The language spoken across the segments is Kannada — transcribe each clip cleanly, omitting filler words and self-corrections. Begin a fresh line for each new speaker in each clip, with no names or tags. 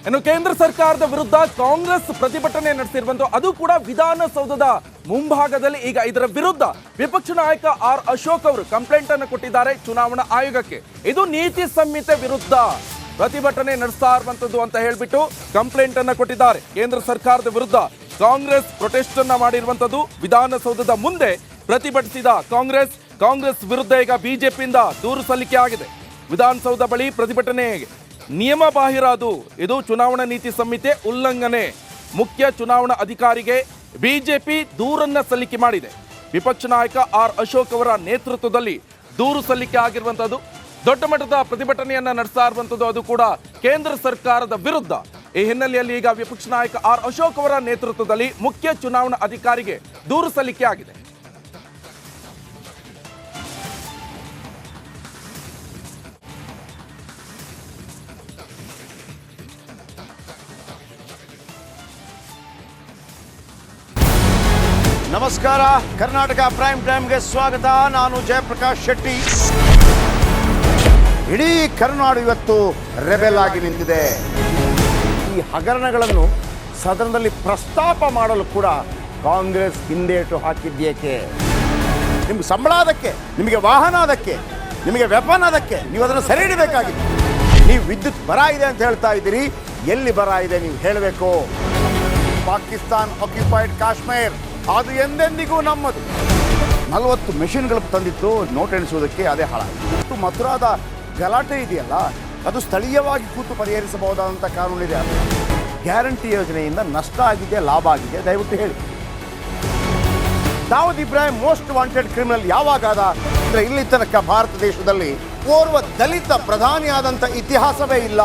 ಇನ್ನು ಕೇಂದ್ರ ಸರ್ಕಾರದ ವಿರುದ್ಧ ಕಾಂಗ್ರೆಸ್ ಪ್ರತಿಭಟನೆ ನಡೆಸಿರುವಂತ ಅದು ಕೂಡ ವಿಧಾನಸೌಧದ ಮುಂಭಾಗದಲ್ಲಿ. ಈಗ ಇದರ ವಿರುದ್ಧ ವಿಪಕ್ಷ ನಾಯಕ ಆರ್ ಅಶೋಕ್ ಅವರು ಕಂಪ್ಲೇಂಟ್ ಅನ್ನು ಕೊಟ್ಟಿದ್ದಾರೆ ಚುನಾವಣಾ ಆಯೋಗಕ್ಕೆ. ಇದು ನೀತಿ ಸಂಹಿತೆ ವಿರುದ್ಧ ಪ್ರತಿಭಟನೆ ನಡೆಸ್ತಾ ಇರುವಂತದ್ದು ಅಂತ ಹೇಳ್ಬಿಟ್ಟು ಕಂಪ್ಲೇಂಟ್ ಅನ್ನು ಕೊಟ್ಟಿದ್ದಾರೆ. ಕೇಂದ್ರ ಸರ್ಕಾರದ ವಿರುದ್ಧ ಕಾಂಗ್ರೆಸ್ ಪ್ರೊಟೆಸ್ಟ್ ಅನ್ನ ಮಾಡಿರುವಂತದ್ದು. ವಿಧಾನಸೌಧದ ಮುಂದೆ ಪ್ರತಿಭಟಿಸಿದ ಕಾಂಗ್ರೆಸ್ ವಿರುದ್ಧ ಈಗ ಬಿಜೆಪಿಯಿಂದ ದೂರು ಸಲ್ಲಿಕೆ ಆಗಿದೆ. ವಿಧಾನಸೌಧ ಬಳಿ ಪ್ರತಿಭಟನೆ ನಿಯಮ ಬಾಹಿರ, ಇದು ಚುನಾವಣಾ ನೀತಿ ಸಂಹಿತೆ ಉಲ್ಲಂಘನೆ. ಮುಖ್ಯ ಚುನಾವಣಾ ಅಧಿಕಾರಿಗೆ ಬಿಜೆಪಿ ದೂರನ್ನ ಸಲ್ಲಿಕೆ ಮಾಡಿದೆ. ವಿಪಕ್ಷ ನಾಯಕ ಆರ್ ಅಶೋಕ್ ಅವರ ನೇತೃತ್ವದಲ್ಲಿ ದೂರು ಸಲ್ಲಿಕೆ ಆಗಿರುವಂತದ್ದು. ದೊಡ್ಡ ಮಟ್ಟದ ಪ್ರತಿಭಟನೆಯನ್ನ ನಡೆಸ್ತಾ ಇರುವಂತದ್ದು, ಅದು ಕೂಡ ಕೇಂದ್ರ ಸರ್ಕಾರದ ವಿರುದ್ಧ. ಈ ಹಿನ್ನೆಲೆಯಲ್ಲಿ ಈಗ ವಿಪಕ್ಷ ನಾಯಕ ಆರ್ ಅಶೋಕ್ ಅವರ ನೇತೃತ್ವದಲ್ಲಿ ಮುಖ್ಯ ಚುನಾವಣಾ ಅಧಿಕಾರಿಗೆ ದೂರು ಸಲ್ಲಿಕೆ ಆಗಿದೆ.
ನಮಸ್ಕಾರ, ಕರ್ನಾಟಕ ಪ್ರೈಮ್ ಟೈಮ್ಗೆ ಸ್ವಾಗತ. ನಾನು ಜಯಪ್ರಕಾಶ್ ಶೆಟ್ಟಿ. ಇಡೀ ಕರ್ನಾಡು ಇವತ್ತು ರೆಬೆಲ್ ಆಗಿ ನಿಂತಿದೆ. ಈ ಹಗರಣಗಳನ್ನು ಸದನದಲ್ಲಿ ಪ್ರಸ್ತಾಪ ಮಾಡಲು ಕೂಡ ಕಾಂಗ್ರೆಸ್ ಹಿಂದೇಟು ಹಾಕಿದ್ದೇಕೆ? ನಿಮ್ಗೆ ಸಂಬಳ ಅದಕ್ಕೆ, ನಿಮಗೆ ವಾಹನ ಅದಕ್ಕೆ, ನಿಮಗೆ ವೆಪನ್ ಅದಕ್ಕೆ, ನೀವು ಅದನ್ನು ಸೆರೆ ಹಿಡಬೇಕಾಗಿತ್ತು. ನೀವು ವಿದ್ಯುತ್ ಬರ ಇದೆ ಅಂತ ಹೇಳ್ತಾ ಇದ್ದೀರಿ, ಎಲ್ಲಿ ಬರ ಇದೆ ನೀವು ಹೇಳಬೇಕು. ಪಾಕಿಸ್ತಾನ್ ಆಕ್ಯುಪೈಡ್ ಕಾಶ್ಮೀರ್ ಅದು ಎಂದೆಂದಿಗೂ ನಮ್ಮದು. 40 ಮೆಷಿನ್ಗಳು ತಂದಿತ್ತು ನೋಟ್ ಎಣಿಸುವುದಕ್ಕೆ, ಅದೇ ಹಾಳಾಯಿತು. ಮಥುರಾದ ಗಲಾಟೆ ಇದೆಯಲ್ಲ, ಅದು ಸ್ಥಳೀಯವಾಗಿ ಕೂತು ಪರಿಹರಿಸಬಹುದಾದಂಥ ಕಾನೂನಿದೆ. ಗ್ಯಾರಂಟಿ ಯೋಜನೆಯಿಂದ ನಷ್ಟ ಆಗಿದೆ, ಲಾಭ ಆಗಿದೆ, ದಯವಿಟ್ಟು ಹೇಳಿ. Dawood Ibrahim most wanted criminal ಯಾವಾಗಾದ ಅಂದರೆ ಇಲ್ಲಿ ತನಕ ಭಾರತ ದೇಶದಲ್ಲಿ ಓರ್ವ ದಲಿತ ಪ್ರಧಾನಿಯಾದಂಥ ಇತಿಹಾಸವೇ ಇಲ್ಲ.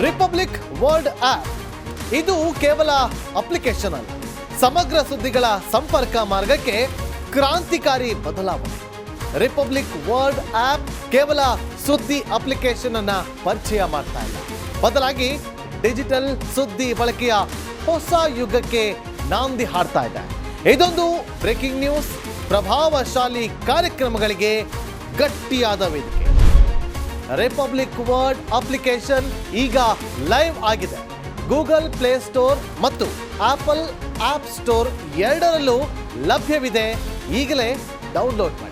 ರಿಪಬ್ಲಿಕ್ ವರ್ಲ್ಡ್ ಆಪ್ ಇದು ಕೇವಲ ಅಪ್ಲಿಕೇಶನ್ ಅಲ್ಲ, ಸಮಗ್ರ ಸುದ್ದಿಗಳ ಸಂಪರ್ಕ ಮಾರ್ಗಕ್ಕೆ ಕ್ರಾಂತಿಕಾರಿ ಬದಲಾವಣೆ. ರಿಪಬ್ಲಿಕ್ ವರ್ಲ್ಡ್ ಆಪ್ ಕೇವಲ ಸುದ್ದಿ ಅಪ್ಲಿಕೇಶನ್ ಅನ್ನ ಪರಿಚಯ ಮಾಡ್ತಾ ಇಲ್ಲ, ಬದಲಾಗಿ ಡಿಜಿಟಲ್ ಸುದ್ದಿ ಬಳಕೆಯ ಹೊಸ ಯುಗಕ್ಕೆ ನಾಂದಿ ಹಾಡ್ತಾ ಇದೆ. ಇದೊಂದು ಬ್ರೇಕಿಂಗ್ ನ್ಯೂಸ್, ಪ್ರಭಾವಶಾಲಿ ಕಾರ್ಯಕ್ರಮಗಳಿಗೆ ಗಟ್ಟಿಯಾದ ವೇದಿಕೆ. ರಿಪಬ್ಲಿಕ್ ವರ್ಲ್ಡ್ ಅಪ್ಲಿಕೇಶನ್ ಈಗ ಲೈವ್ ಆಗಿದೆ. ಗೂಗಲ್ ಪ್ಲೇ ಸ್ಟೋರ್ ಮತ್ತು ಆಪಲ್ ಆಪ್ ಸ್ಟೋರ್ ಎರಡರಲ್ಲೂ ಲಭ್ಯವಿದೆ. ಈಗಲೇ ಡೌನ್ಲೋಡ್ ಮಾಡಿ.